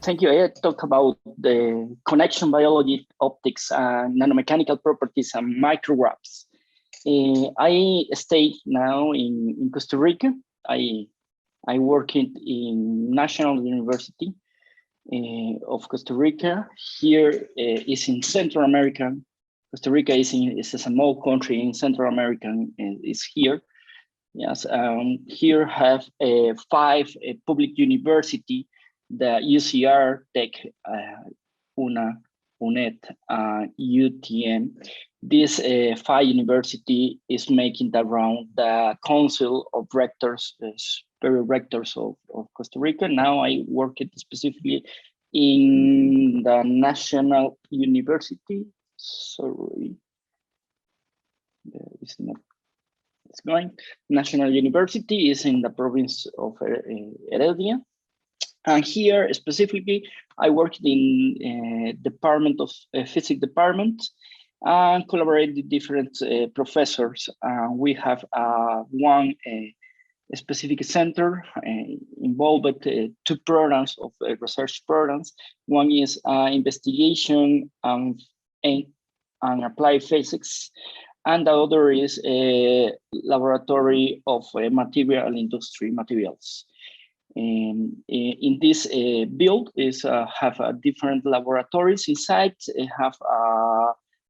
Thank you. I talk about the connection biology, optics, and nanomechanical properties and micro-wasps. I stay now in Costa Rica. I work in National University of Costa Rica. Here is in Central America. Costa Rica is a small country in Central America. Is here. Yes, here have 5 public university, the UCR, Tech, UNA, UNED, UTM. This 5 university is making around the Council of Rectors, Superior Rectors of Costa Rica. Now I work specifically in the National University. Sorry, it's not. It's going. National University is in the province of Heredia. And here specifically, I worked in Department of Physics department and collaborate with different professors. We have one specific center involved with 2 programs of research programs. One is investigation and applied physics, and the other is a laboratory of material industry materials. In this build is have different laboratories inside. Have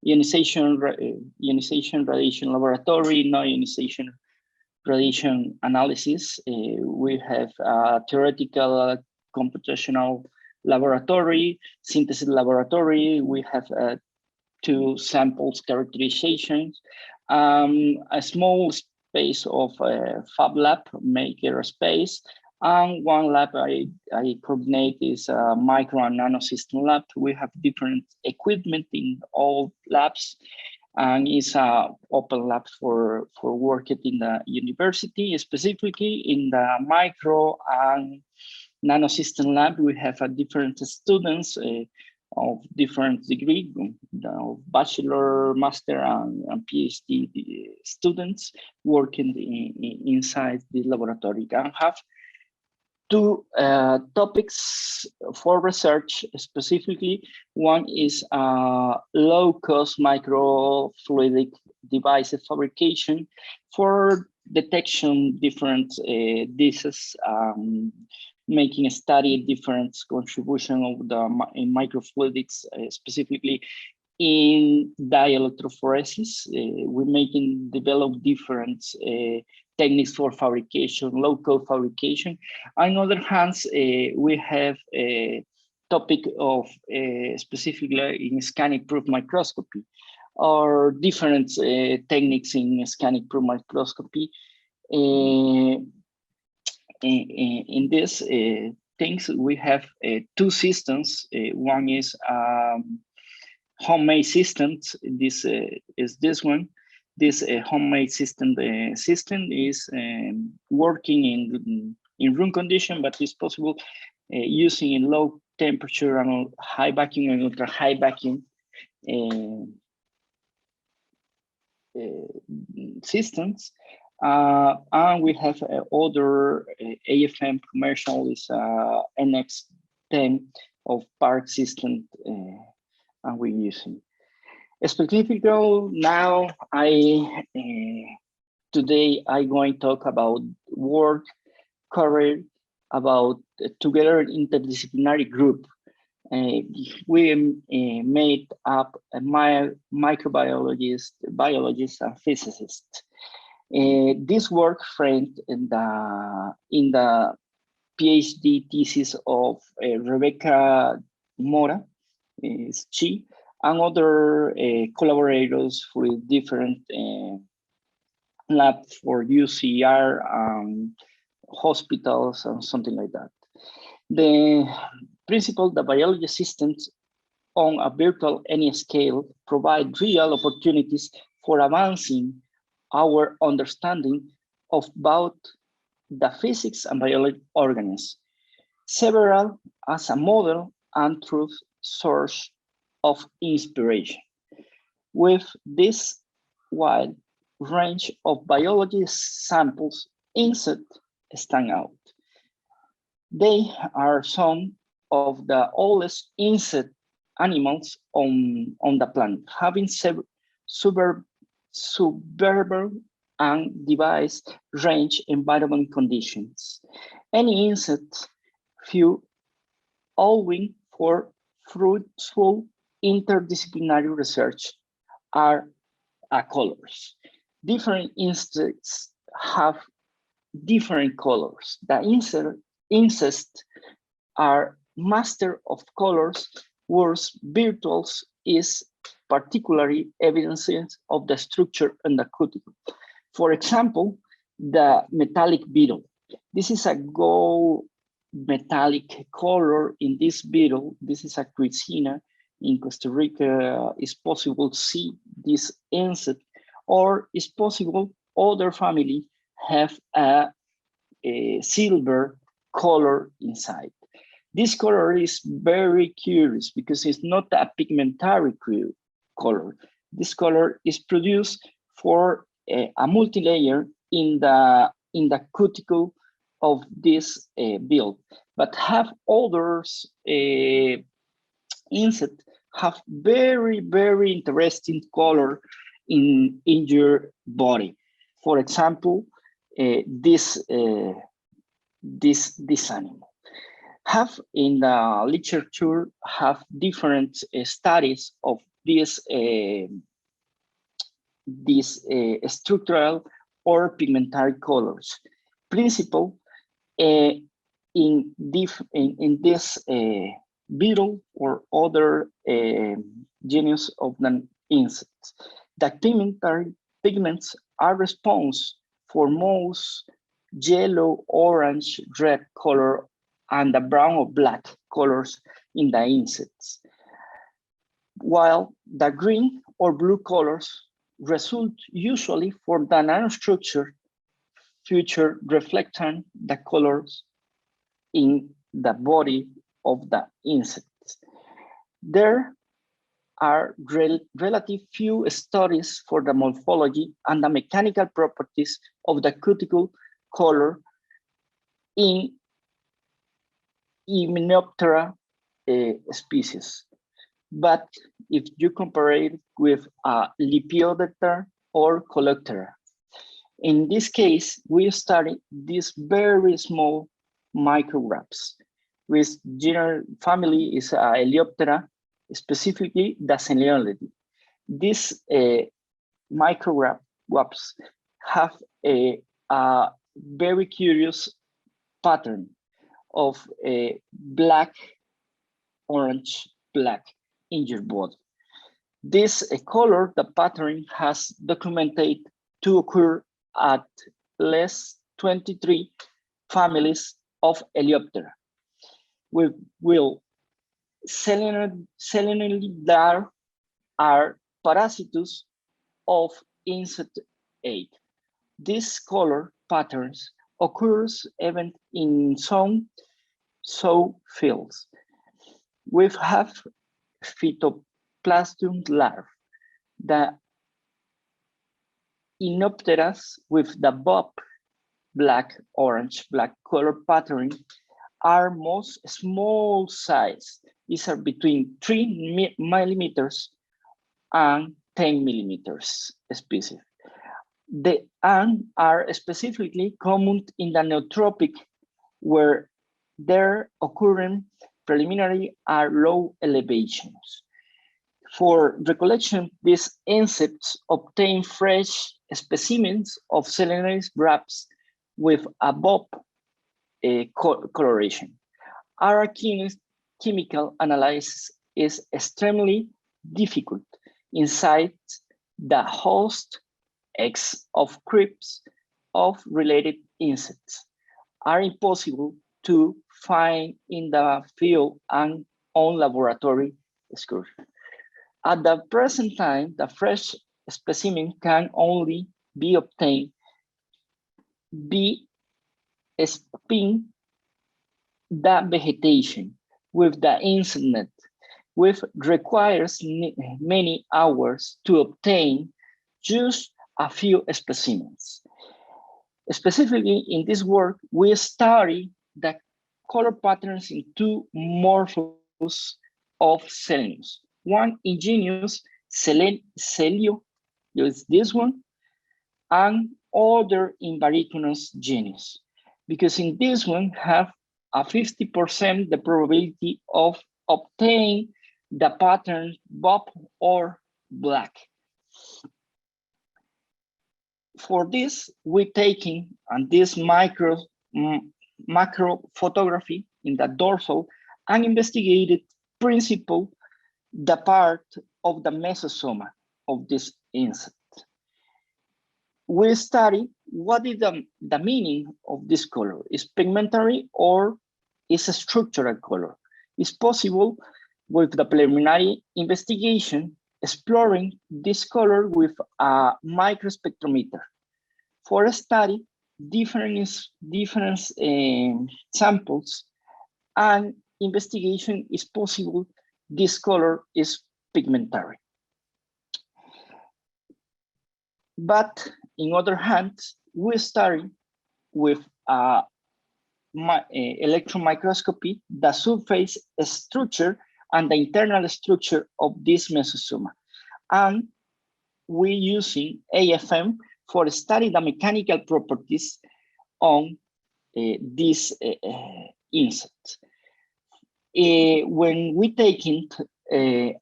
ionization radiation laboratory, non-ionization radiation analysis. We have a theoretical computational laboratory, synthesis laboratory. We have 2 samples characterizations, a small space of fab lab, maker space, and one lab I coordinate is a micro and nano system lab. We have different equipment in all labs, and it's a open lab for working in the university. Specifically in the micro and nano system lab, we have different students of different degree, bachelor, master, and PhD students working inside the laboratory. And have 2 topics for research specifically. One is low-cost microfluidic device fabrication for detection different diseases, making a study different contribution of the microfluidics, specifically in dielectrophoresis. We develop different techniques for fabrication, local fabrication. On the other hand, we have a topic of specifically in scanning proof microscopy, or different techniques in scanning proof microscopy. In this things, we have 2 systems. One is homemade systems. This is this one. This homemade system is working in room condition, but it's possible using in low temperature and high vacuum and ultra high vacuum systems. And we have other AFM commercial is NX10 of part system, and we're using. Specifically now, today I'm going to talk about work, career, about together interdisciplinary group. We made up a microbiologist, biologist, and physicist. This work framed in the PhD thesis of Rebecca Mora, is she, and other collaborators with different labs for UCR, hospitals, and something like that. The principle that biology systems on a virtual any scale provide real opportunities for advancing our understanding of both the physics and biology organisms, several as a model and truth source of inspiration. With this wide range of biology samples, insects stand out. They are some of the oldest insect animals on the planet, having suburban and device range environment conditions. Any insect few owing for fruitful interdisciplinary research are colors. Different insects have different colors. The insects are master of colors, whereas virtuals is particularly evidences of the structure and the cuticle. For example, the metallic beetle. This is a gold metallic color in this beetle. This is a Crisina. In Costa Rica, it's possible to see this insect, or it's possible other family have a silver color inside. This color is very curious because it's not a pigmentary color. This color is produced for a multi-layer in the cuticle of this beetle, but have others insect have very, very interesting color in your body. For example, this animal have in the literature have different studies of these structural or pigmentary colors. Principle in this beetle or other genus of insects. The pigmentary pigments are responsible for most yellow, orange, red color, and the brown or black colors in the insects, while the green or blue colors result usually from the nanostructure feature reflecting the colors in the body of the insects. There are relatively few studies for the morphology and the mechanical properties of the cuticle color in Hymenoptera species. But if you compare it with a Lepidoptera or Coleoptera, in this case, we study these very small micro-wasps, which general family is Helioptera, specifically the Saenz. These micro-wasps have a very curious pattern of a black, orange, black in your body. This color, the pattern has documented to occur at least 23 families of Helioptera. We will selenally there are parasitus of insect egg. This color patterns occurs even in some zoofields. We have phytoplasm larvae. The Hymenopteras with the bob black, orange, black color pattern are most small size. These are between 3 millimeters and 10 millimeters species. They are specifically common in the neotropic, where their occurrence preliminary are low elevations. For recollection, these insects obtain fresh specimens of selenized wraps with above coloration. Our chemical analysis is extremely difficult inside the host eggs of crypts of related insects are impossible to find in the field and on laboratory excursion. At the present time, the fresh specimen can only be obtained via spin the vegetation with the insect net, which requires many hours to obtain just a few specimens. Specifically in this work, we study the color patterns in two morphs of selenium. One ingenious celio, is this one, and other in variconous genius, because in this one have a 50% the probability of obtaining the pattern bob or black. For this, we're taking and this macro photography in the dorsal and investigated principle the part of the mesosoma of this insect. We study what is the meaning of this color. Is pigmentary or is a structural color? It's possible with the preliminary investigation exploring this color with a microspectrometer. For a study, different samples and investigation is possible. This color is pigmentary. But in other hand, we study with electron microscopy the surface structure and the internal structure of this mesosoma. And we're using AFM for study the mechanical properties on this insect. When we taking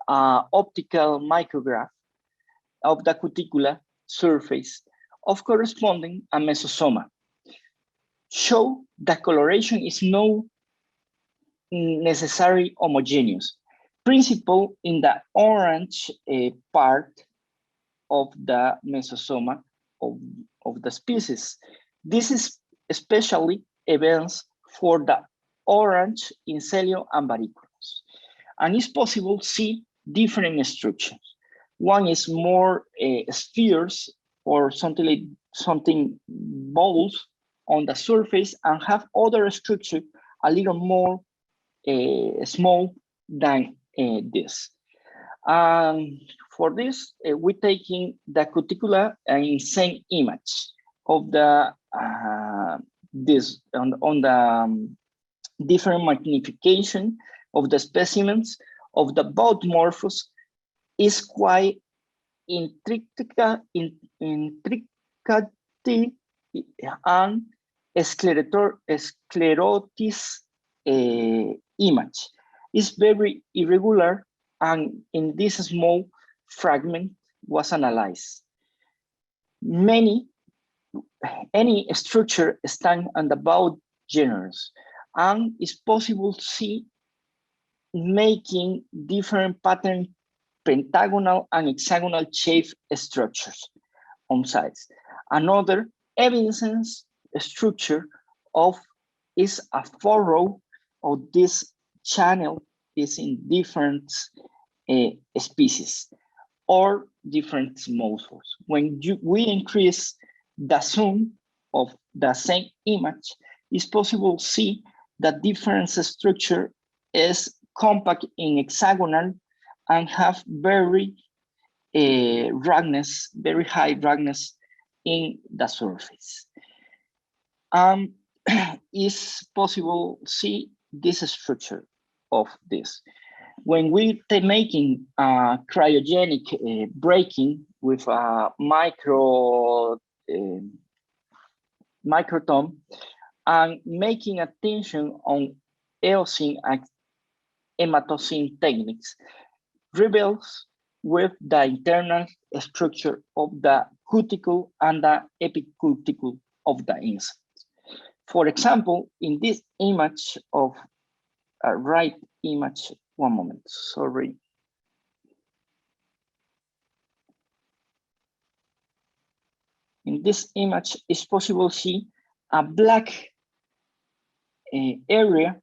optical micrograph of the cuticular surface of corresponding a mesosoma, show the coloration is no necessarily homogeneous. Principle in the orange part of the mesosoma of the species. This is especially evidence for the orange in celio and varicolous. And it's possible to see different structures. One is more spheres or something balls on the surface and have other structure a little more small than this. For this, we're taking the cuticular and same image of the this on the different magnification of the specimens of the both morphs is quite intricate and sclerotis image. Is very irregular, and in this small fragment was analyzed. Any structure stand on the both genres, and it's possible to see making different pattern pentagonal and hexagonal shape structures on sides. Another evidence structure of is a furrow of this channel is in different species or different morphs. When we increase the zoom of the same image, it's possible to see that different structure is compact in hexagonal and have very roughness, very high roughness in the surface. It's possible to see this structure of this. When we making cryogenic braking with a microton and making attention on eosine and hematocene techniques, reveals with the internal structure of the cuticle and the epicuticle of the insect. For example, in this image of right image, one moment, sorry. In this image, it's possible to see a black area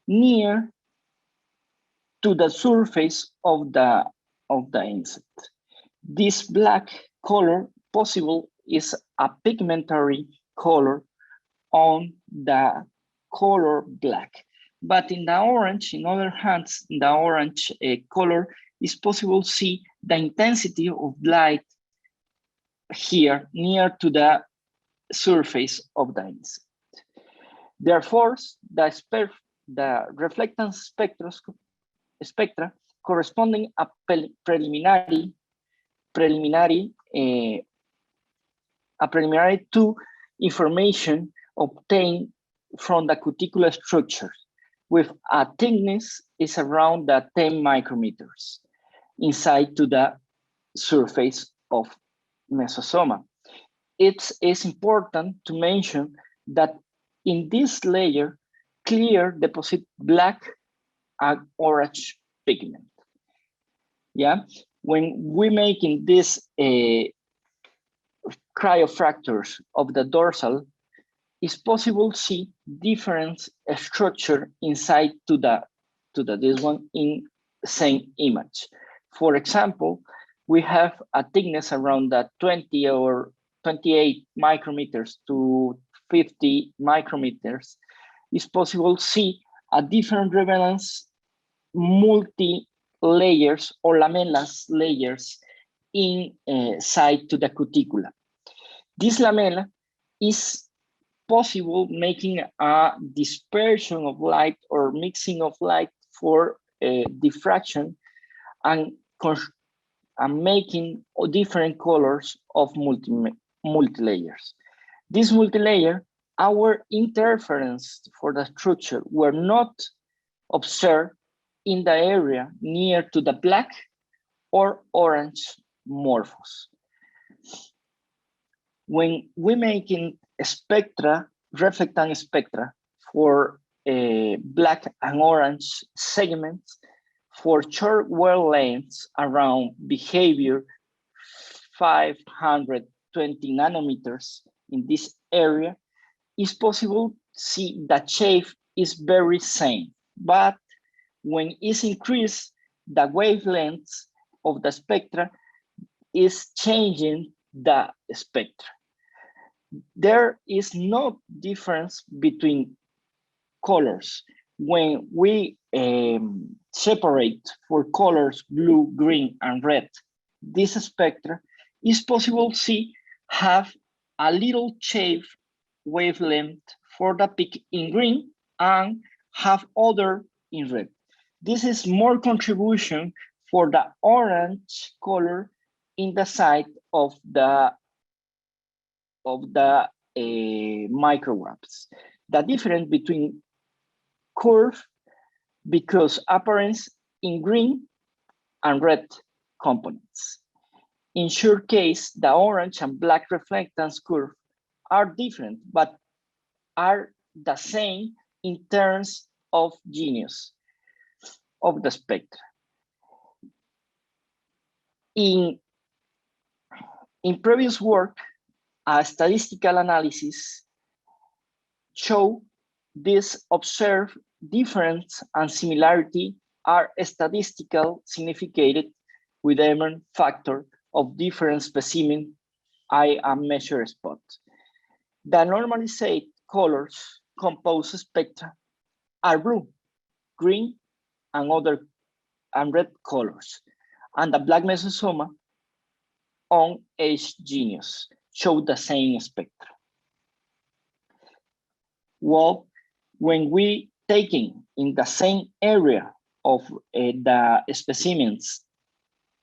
near to the surface of the insect. This black color possible is a pigmentary color on the color black. But in the orange, in other hands, in the orange color, it's possible to see the intensity of light here near to the surface of the insect. Therefore, the reflectance spectra corresponding a preliminary to information obtained from the cuticular structure with a thickness is around the 10 micrometers inside to the surface of mesosoma. It is important to mention that in this layer, clear deposit black and orange pigment. Yeah, when we making this cryofractures of the dorsal, it's possible to see different structure inside to this one in same image. For example, we have a thickness around the 20 or 28 micrometers to 50 micrometers. It's possible to see a different relevance multi-layers or lamellas layers inside to the cuticula. This lamella is possible making a dispersion of light or mixing of light for diffraction and making different colors of multi-layers. This multi-layer, our interference for the structure were not observed in the area near to the black or orange morphos. When we making spectra, reflectance spectra for black and orange segments for short wavelengths around behavior 520 nanometers in this area, it's possible to see that shape is very same, but when it's increased, the wavelengths of the spectra is changing the spectra. There is no difference between colors. When we separate for colors blue, green, and red, this spectra is possible to see have a little shape wavelength for the peak in green and have other in red. This is more contribution for the orange color in the side of the micro-wasps. The difference between curve because appearance in green and red components. In your case, the orange and black reflectance curve are different, but are the same in terms of genius of the spectra. In previous work, a statistical analysis show this observed difference and similarity are statistical significated with a factor of different specimen I am measure spot. The normalized colors composed spectra are blue, green, and red colors, and the black mesosoma on H genus show the same spectra. Well, when we taking in the same area of the specimens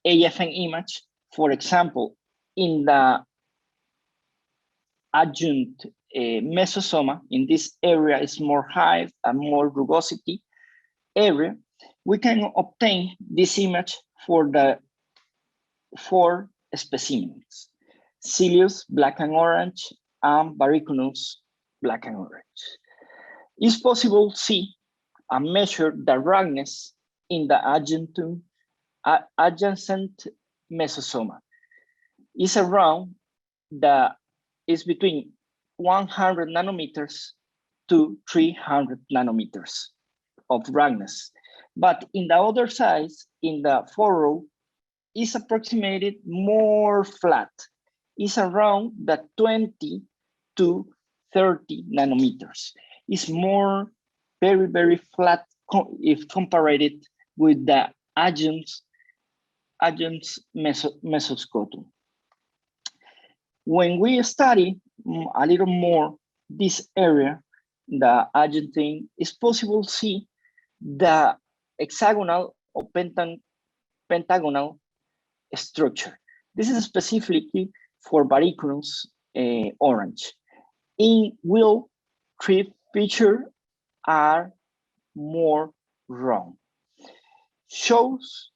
AFN image, for example, in the adjunct mesosoma, in this area is more high and more rugosity area, we can obtain this image for the 4 specimens: Cilius, black and orange, and Baricunus, black and orange. It's possible to see and measure the roughness in the adjacent mesosoma. It's between 100 nanometers to 300 nanometers of roughness. But in the other side, in the furrow, is approximated more flat. It's around the 20 to 30 nanometers. It's more very, very flat if compared with the adjuncts mesoscotum. When we study a little more this area, the Argentine, it's possible to see the hexagonal or pentagonal structure. This is specifically for Variculus orange. In will, three features are more wrong. Shows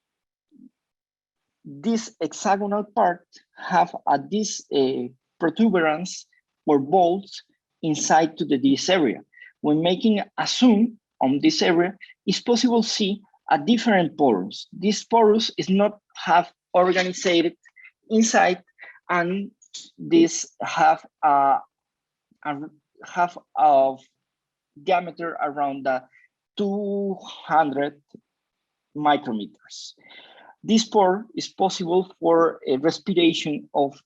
this hexagonal part have this protuberance or bolts inside to this area. When making a zoom on this area, it's possible to see a different porous. This porous is not have organized inside, and this have a diameter around 200 micrometers. This pore is possible for a respiration of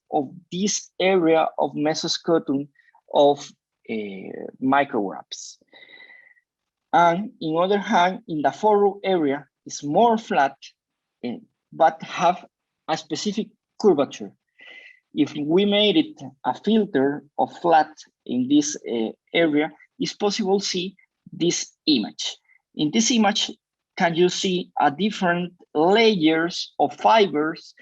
this area of mesoscrotum of micro-wasps. And in other hand, in the furrow area is more flat, but have a specific curvature. If we made it a filter of flat in this area, it's possible to see this image. In this image, can you see a different layers of fibers,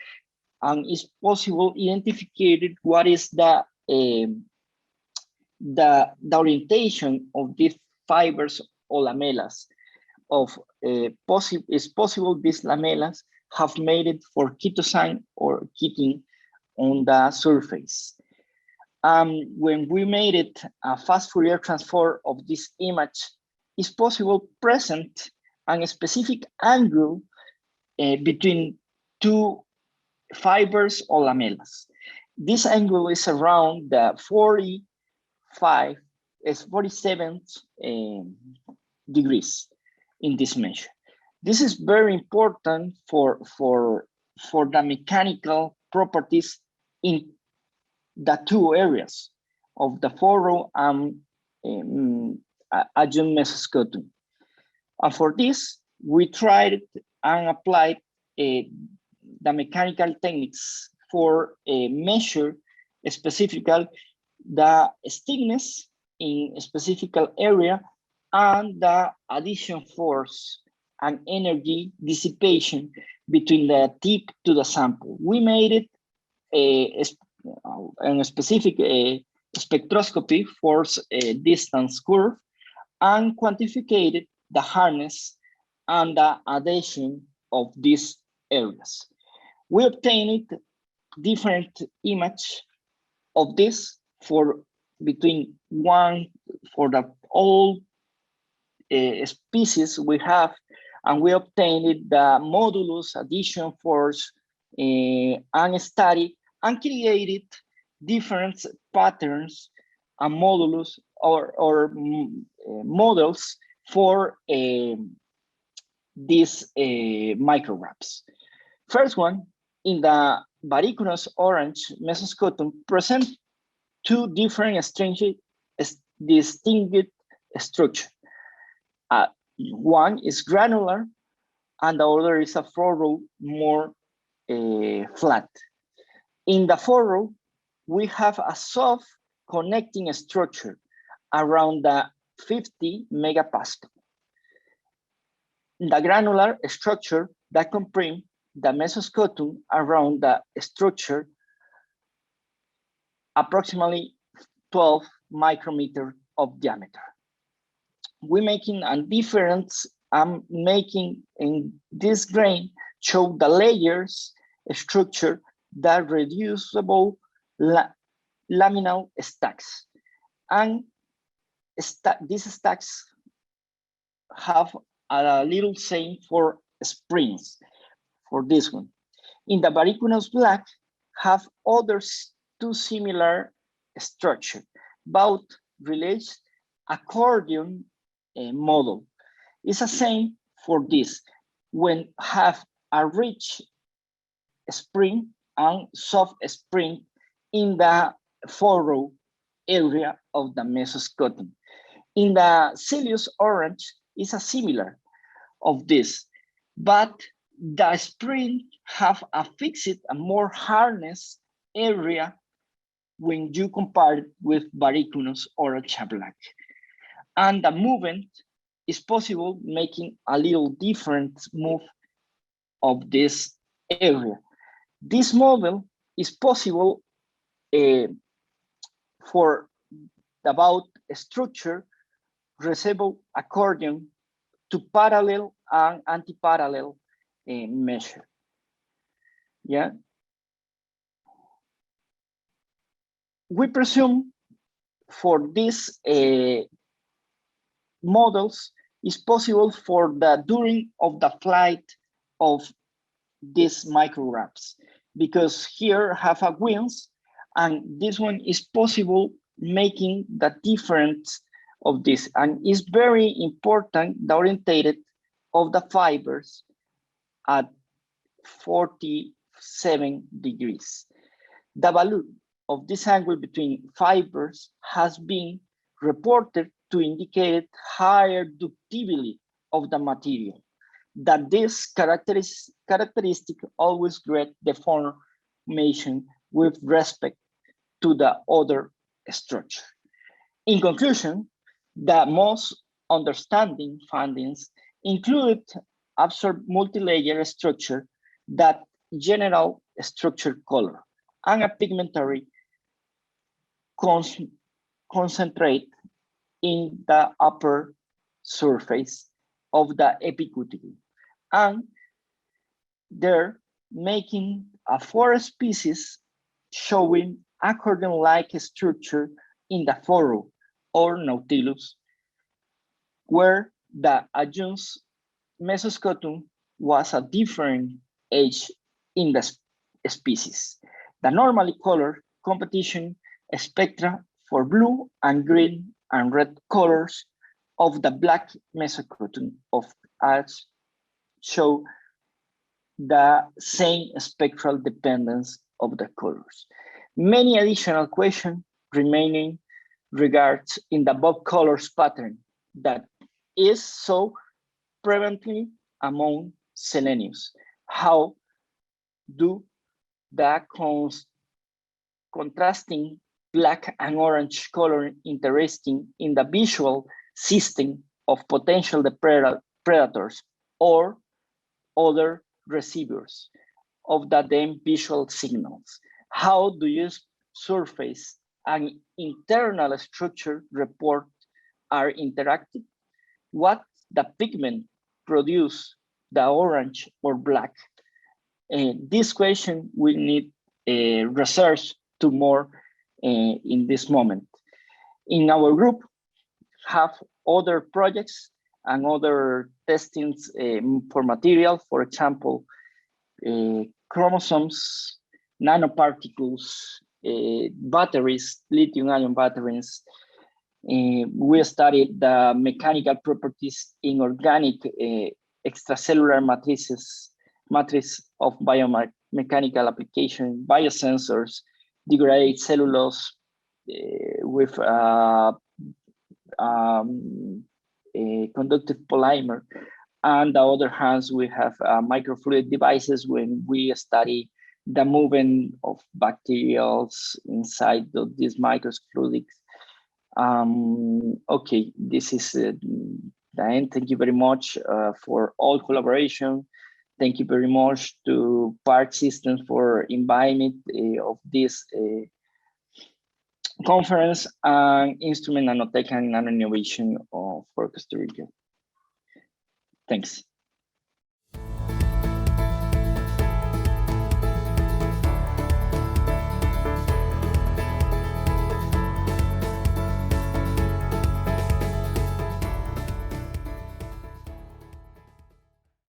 and it's possible identified what is the orientation of these fibers or lamellas. It's possible these lamellas have made it for chitosan or chitin on the surface. When we made it a fast Fourier transform of this image, it's possible present a specific angle between two fibers or lamellas. This angle is around the 47 degrees in this measure. This is very important for the mechanical properties in the two areas of the furrow and adjunct mesoscrotum. And for this, we tried and applied the mechanical techniques for measure specifically the stiffness in a specific area and the addition force and energy dissipation between the tip to the sample. We made it a specific spectroscopy force distance curve and quantified the hardness and the adhesion of these areas. We obtained different image of this for between one for the all species we have, and we obtained the modulus, addition force, and study and created different patterns and modulus or models for these micro-wasps. First one, in the Variculus orange mesoscrotum, present two different distinct structures. One is granular, and the other is a furrow more flat. In the furrow, we have a soft connecting structure around the 50 megapascal. The granular structure that comprehends the mesoscrotum around the structure approximately 12 micrometers of diameter. We're making a difference. I'm making in this grain show the layers structure that reducible laminal stacks, and these stacks have a little same for springs. For this one, in the Variculus black, have others two similar structure, both related accordion model. It's the same for this, when have a rich spring and soft spring in the furrow area of the mesoscrotum. In the Cilius orange is a similar of this, but the spring have a fixed and more hardness area when you compare it with Variculus orange black. And the movement is possible, making a little different move of this area. This model is possible for about a structure resemble accordion to parallel and anti-parallel measure. Yeah. We presume for these models is possible for the during of the flight of these micro-wasps, because here have a wings, and this one is possible making the difference of this, and it's very important the orientated of the fibers at 47 degrees. The value of this angle between fibers has been reported to indicate higher ductility of the material. That this characteristic always grade the formation with respect to the other structure. In conclusion, the most understanding findings included absorb multi-layer structure, that general structure color, and a pigmentary concentrate in the upper surface of the epicuticle, and they're making a 4 species showing accordion-like structure in the furrow or nautilus, where the adjunct mesoscotum was a different age in the species. The normally color competition spectra for blue and green and red colors of the black mesoscotum of us show the same spectral dependence of the colors. Many additional questions remaining regards in the above colors pattern that is so prevalently among seleniums. How do the contrasting black and orange color interesting in the visual system of potential predators or other receivers of the then visual signals? How do you surface and internal structure report are interactive? What the pigment produce, the orange or black? This question we need research to more in this moment. In our group, have other projects and other testings for material, for example, chromosomes, nanoparticles, batteries, lithium-ion batteries. We studied the mechanical properties in organic extracellular matrices of biomechanical application, biosensors, degrade cellulose with a conductive polymer. And the other hands, we have microfluidic devices when we study the movement of bacteria inside these microfluidics. Okay, this is the end. Thank you very much for all collaboration. Thank you very much to Park Systems for inviting me of this conference and Instrument Nanotech and Nano Innovation for Costa Rica. Thanks.